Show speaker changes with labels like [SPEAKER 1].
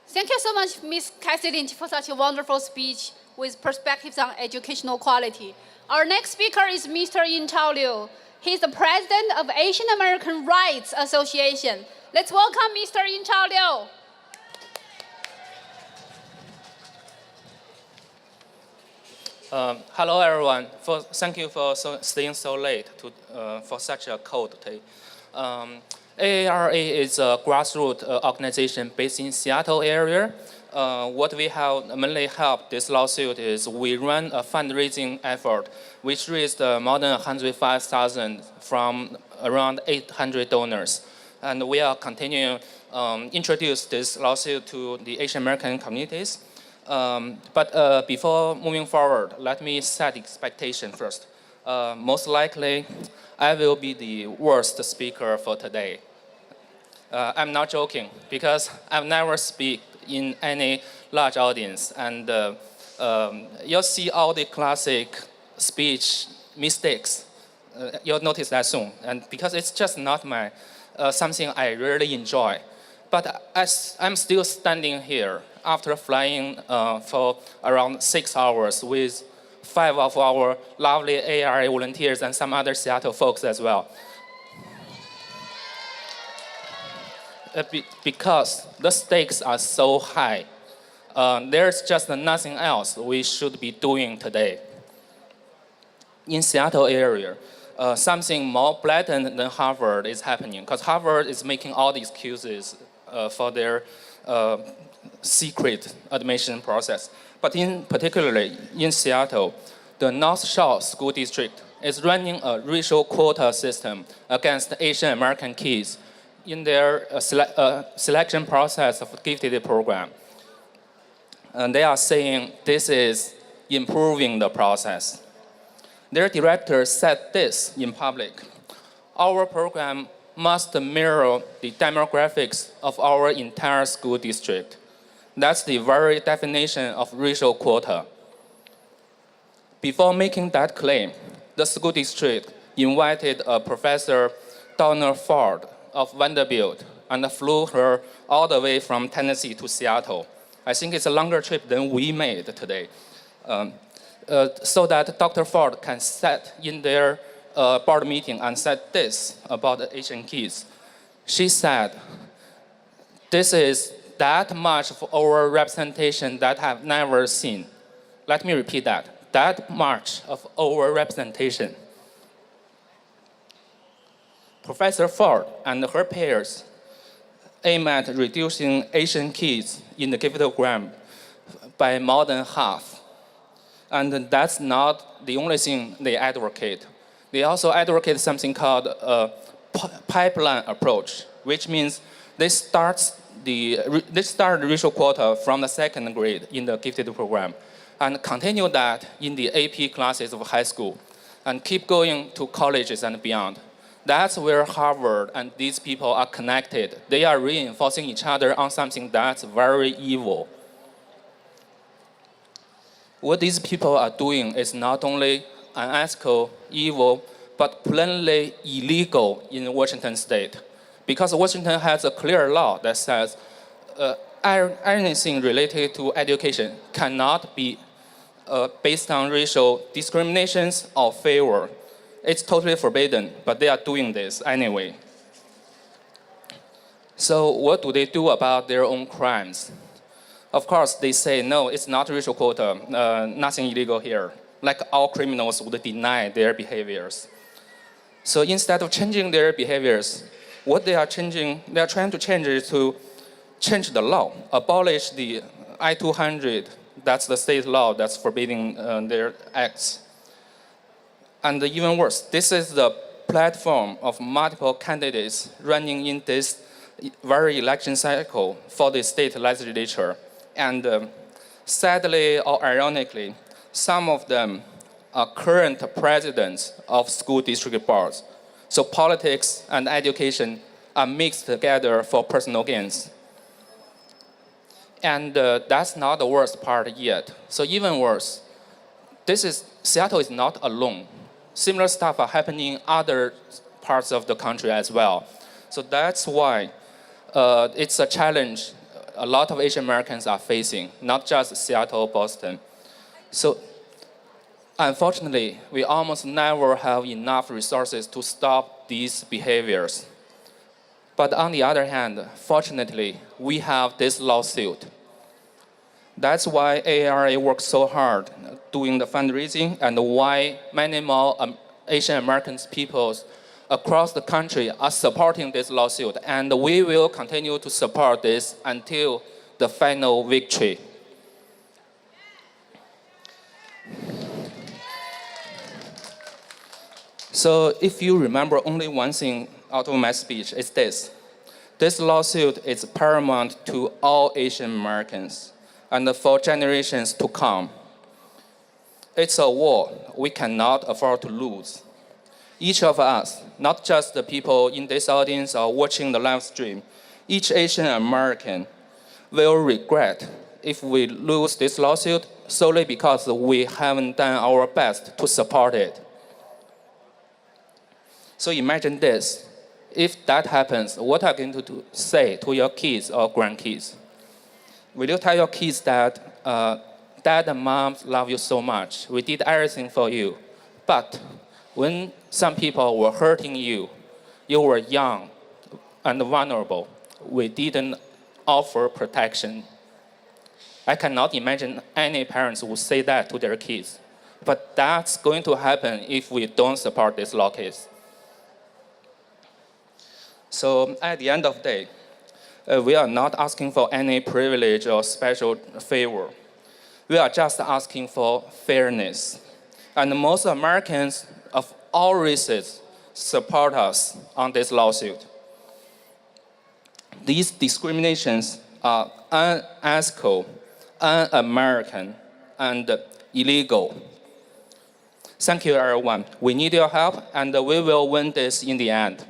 [SPEAKER 1] Thank you so much, Ms. Cassie Lynch, for such a wonderful speech with perspectives on educational quality. Our next speaker is Mr. Yingchao. He's the president of Asian American Rights Association. Let's welcome Mr. Yingchao.
[SPEAKER 2] Hello, everyone. Thank you for staying so late for such a cold day. AARA is a grassroots organization based in Seattle area. What we have mainly helped this lawsuit is we run a fundraising effort which raised more than 105,000 from around 800 donors. And we are continuing introduce this lawsuit to the Asian American communities. But before moving forward, let me set expectation first. Most likely, I will be the worst speaker for today. I'm not joking, because I've never speak in any large audience, and you'll see all the classic speech mistakes. You'll notice that soon, and because it's just not my something I really enjoy. But as I'm still standing here after flying for around 6 hours with 5 of our lovely ARA volunteers and some other Seattle folks as well. Because the stakes are so high, there's just nothing else we should be doing today. In Seattle area, something more blatant than Harvard is happening, because Harvard is making all the excuses for their secret admission process. But particularly in Seattle, the North Shore School District is running a racial quota system against Asian American kids in their selection process of gifted program. And they are saying this is improving the process. Their director said this in public: our program must mirror the demographics of our entire school district. That's the very definition of racial quota. Before making that claim, the school district invited a Professor Donna Ford of Vanderbilt and flew her all the way from Tennessee to Seattle. I think it's a longer trip than we made today. So that Dr. Ford can sit in their board meeting and said this about the Asian kids. She said, this is that much of our representation that I've never seen. Let me repeat that much of our representation. Professor Ford and her peers aim at reducing Asian kids in the gifted program by more than half. And that's not the only thing they advocate. They also advocate something called a pipeline approach, which means they start the racial quota from the second grade in the gifted program and continue that in the AP classes of high school and keep going to colleges and beyond. That's where Harvard and these people are connected. They are reinforcing each other on something that's very evil. What these people are doing is not only unethical, evil, but plainly illegal in Washington state. Because Washington has a clear law that says anything related to education cannot be based on racial discriminations or favor. It's totally forbidden, but they are doing this anyway. So what do they do about their own crimes? Of course, they say, no, it's not racial quota, nothing illegal here. Like all criminals would deny their behaviors. So instead of changing their behaviors, what they are trying to change is to change the law, abolish the I-200, that's the state law that's forbidding their acts. And even worse, this is the platform of multiple candidates running in this very election cycle for the state legislature. And sadly or ironically, some of them are current presidents of school district boards. So politics and education are mixed together for personal gains. And that's not the worst part yet. So even worse, Seattle is not alone. Similar stuff are happening in other parts of the country as well. So that's why it's a challenge a lot of Asian Americans are facing, not just Seattle, Boston. So unfortunately, we almost never have enough resources to stop these behaviors. But on the other hand, fortunately, we have this lawsuit. That's why AARA works so hard doing the fundraising and why many more Asian American peoples across the country are supporting this lawsuit. And we will continue to support this until the final victory. So if you remember only one thing out of my speech, it's this. This lawsuit is paramount to all Asian Americans and for generations to come. It's a war we cannot afford to lose. Each of us, not just the people in this audience or watching the live stream, each Asian American will regret if we lose this lawsuit solely because we haven't done our best to support it. So imagine this. If that happens, what are you going to say to your kids or grandkids? Will you tell your kids that dad and mom love you so much, we did everything for you, but when some people were hurting you, you were young and vulnerable, we didn't offer protection? I cannot imagine any parents would say that to their kids, but that's going to happen if we don't support this law case. So at the end of the day, we are not asking for any privilege or special favor. We are just asking for fairness. And most Americans of all races support us on this lawsuit. These discriminations are unethical, un-American, and illegal. Thank you, everyone. We need your help, and we will win this in the end.